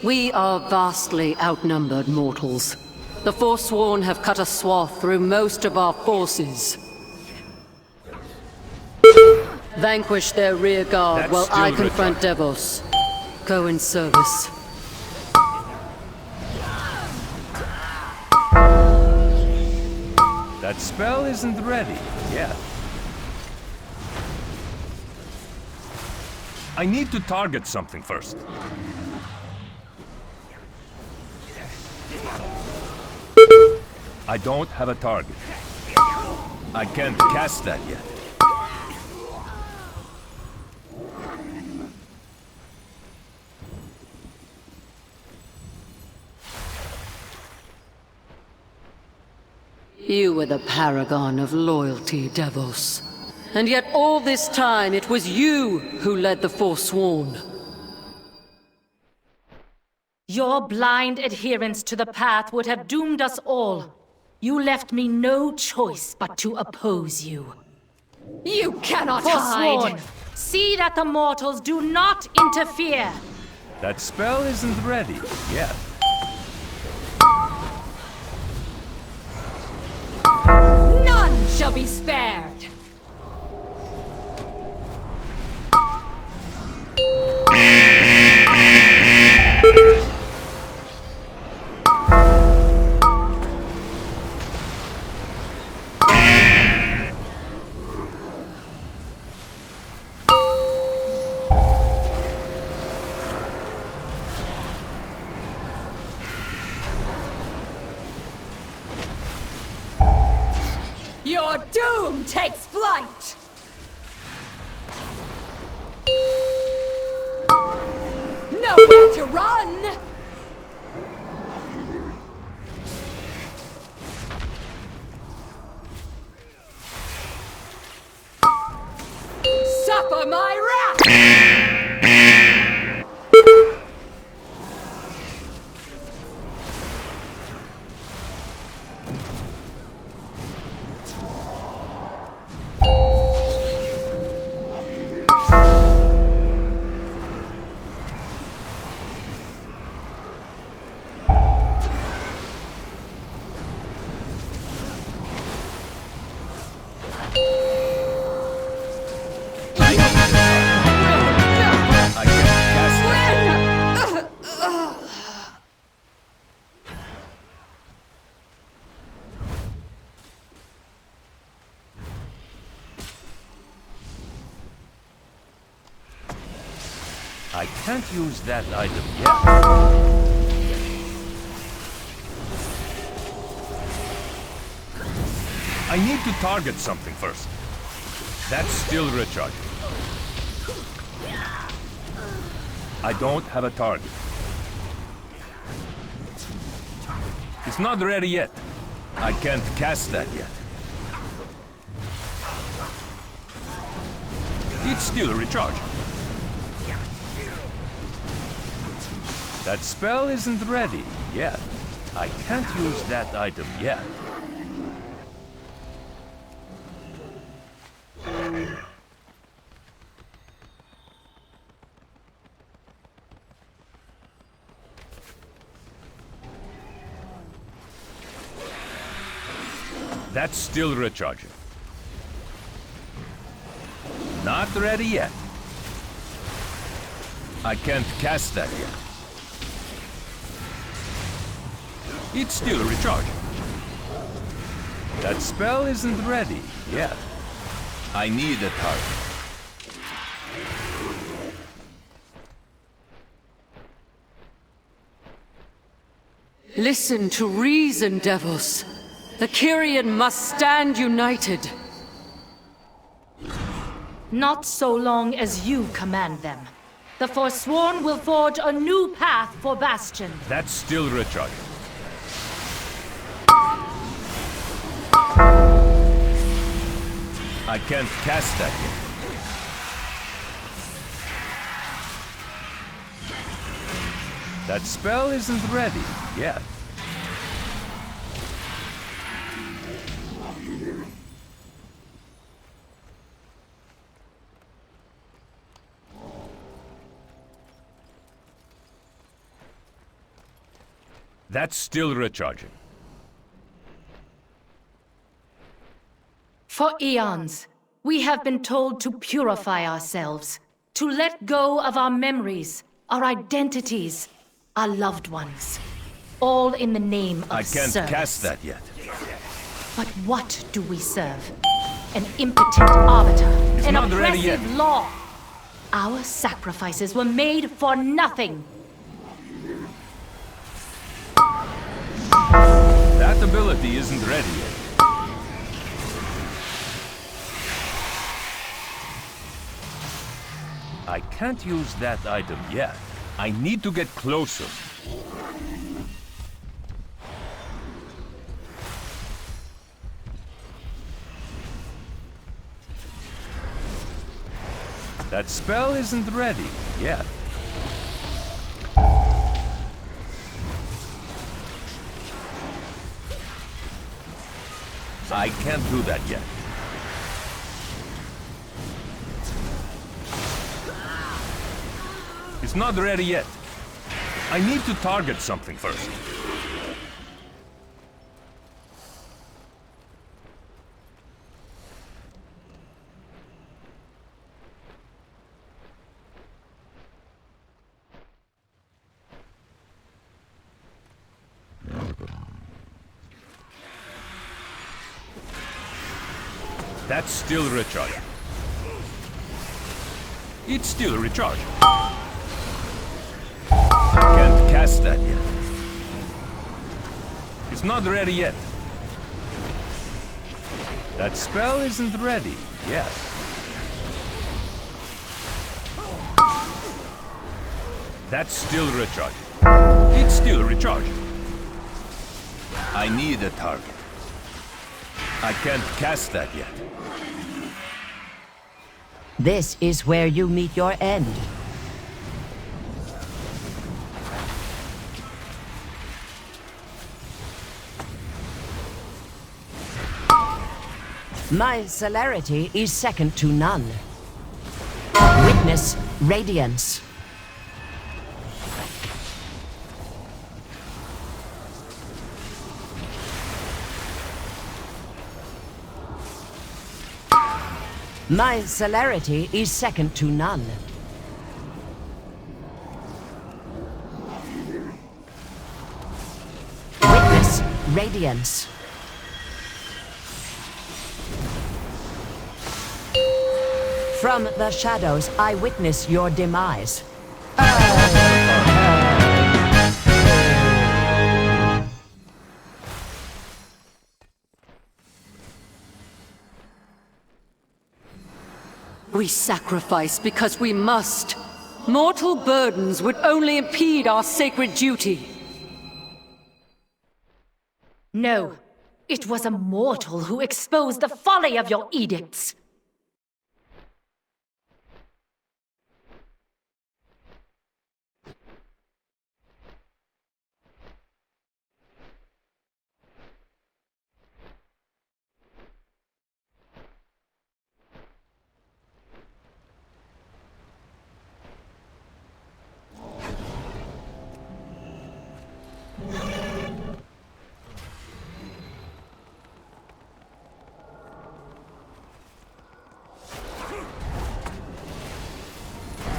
We are vastly outnumbered mortals. The Forsworn have cut a swath through most of our forces. Vanquish their rear guard while I confront Devos. Go in service. That spell isn't ready yet. I need to target something first. I don't have a target. I can't cast that yet. You were the paragon of loyalty, Devos. And yet all this time it was you who led the Forsworn. Your blind adherence to the path would have doomed us all. You left me no choice but to oppose you. You cannot Forsworn, hide! see that the mortals do not interfere! That spell isn't ready yet. None shall be spared! Your doom takes flight! Nowhere to run! Suffer my wrath! I can't use that item yet. I need to target something first. That's still recharging. I don't have a target. It's not ready yet. I can't cast that yet. It's still recharging. That spell isn't ready yet. I can't use that item yet. That's still recharging. Not ready yet. I can't cast that yet. It's still recharging. That spell isn't ready yet. I need a target. Listen to reason, Devos. The Kyrian must stand united. Not so long as you command them. The Forsworn will forge a new path for Bastion. That's still recharging. I can't cast that yet. That spell isn't ready yet. That's still recharging. For eons, we have been told to purify ourselves, to let go of our memories, our identities, our loved ones. All in the name of I can't service. cast that yet. But what do we serve? An impotent arbiter, an not ready yet. oppressive law. Our sacrifices were made for nothing. That ability isn't ready yet. I can't use that item yet. I need to get closer. That spell isn't ready yet. I can't do that yet. It's not ready yet. I need to target something first. That's still recharging. It's still recharging. I can't cast that yet. It's not ready yet. That spell isn't ready yet. That's still recharging. It's still recharging. I need a target. I can't cast that yet. This is where you meet your end. My celerity is second to none. Witness radiance. My celerity is second to none. Witness radiance. From the shadows, I witness your demise. We sacrifice because we must. Mortal burdens would only impede our sacred duty. No, it was a mortal who exposed the folly of your edicts.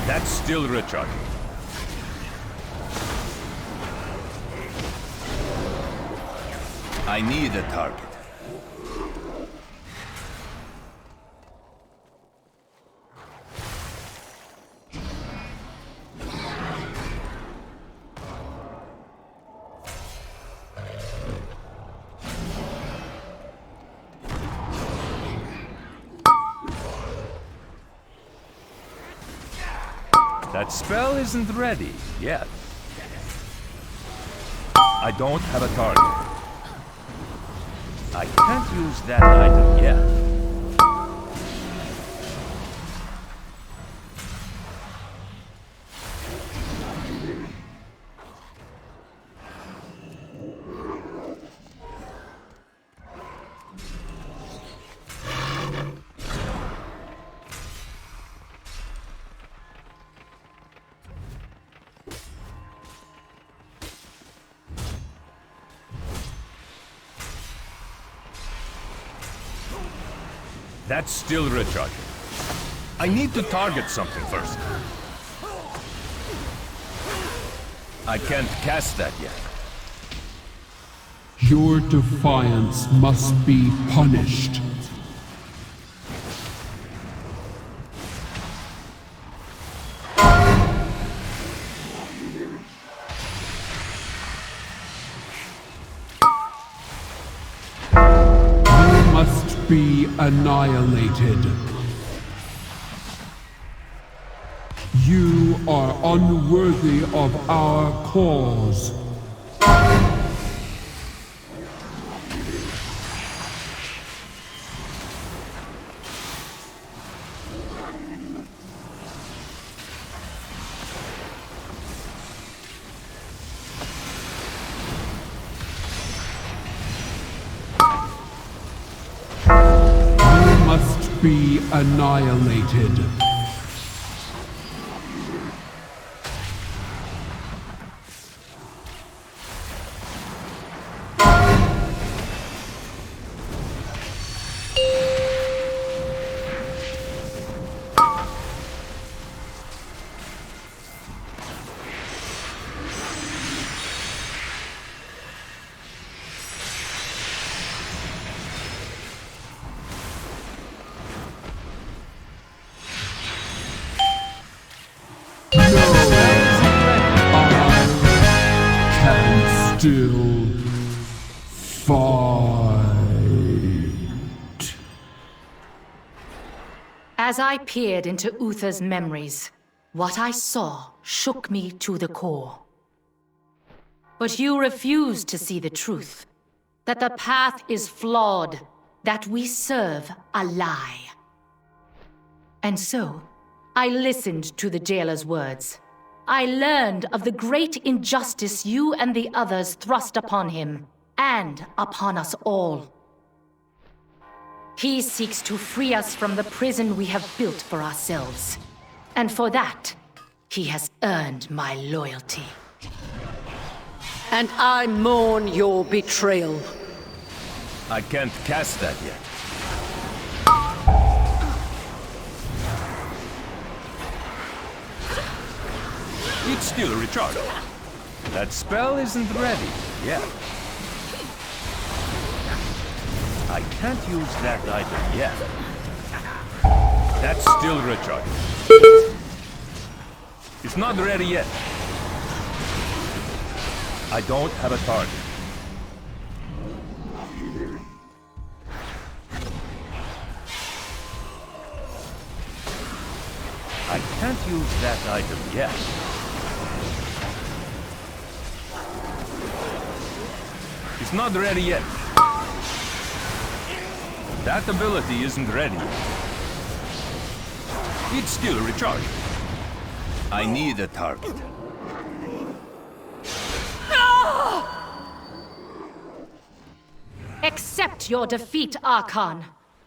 That's still recharging. I need a target. That spell isn't ready yet. I don't have a target. I can't use that item yet. That's still recharging. I need to target something first. I can't cast that yet. Your defiance must be punished. You must be annihilated. You are unworthy of our cause. You must be annihilated. Still fight. As I peered into Uther's memories, what I saw shook me to the core. But you refused to see the truth, that the path is flawed, that we serve a lie. And so, I listened to the jailer's words. I learned of the great injustice you and the others thrust upon him, and upon us all. He seeks to free us from the prison we have built for ourselves. And for that, he has earned my loyalty. And I mourn your betrayal. I can't cast that yet. It's still recharged. That spell isn't ready yet. I can't use that item yet. That's still recharged. It's not ready yet. I don't have a target. I can't use that item yet. It's not ready yet. That ability isn't ready yet. It's still recharged. I need a target. Accept your defeat, Archon.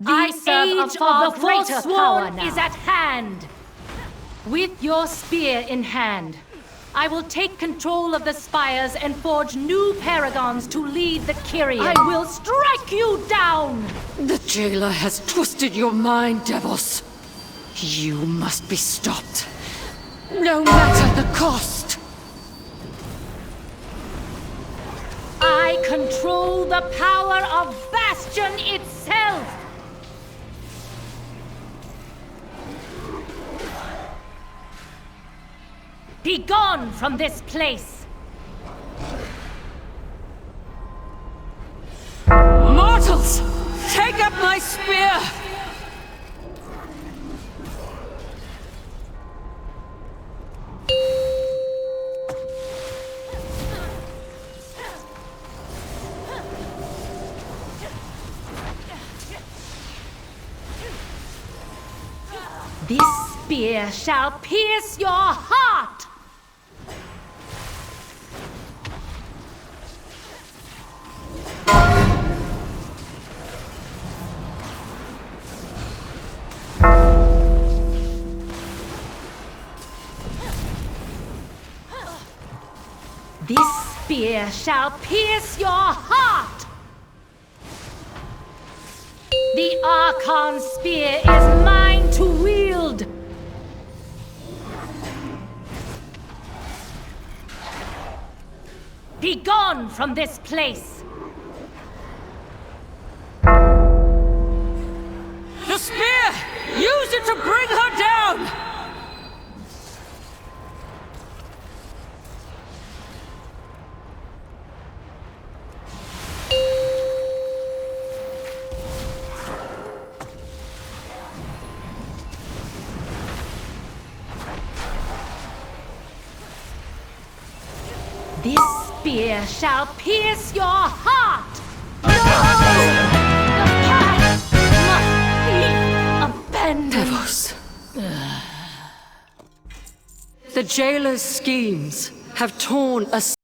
The I age serve a far of the greater forsworn power now is at hand. With your spear in hand, I will take control of the Spires and forge new paragons to lead the Kyrian. I will strike you down! The jailer has twisted your mind, Devos. You must be stopped. No matter the cost. I control the power of Bastion itself! Be gone from this place! Mortals! Take up my spear! This spear shall pierce your heart! This spear shall pierce your heart! The Archon Spear is mine to wield! Be gone from this place! The spear! Use it to bring her down! This spear shall pierce your heart! No! The path must be abandoned! Devos. The jailer's schemes have torn us.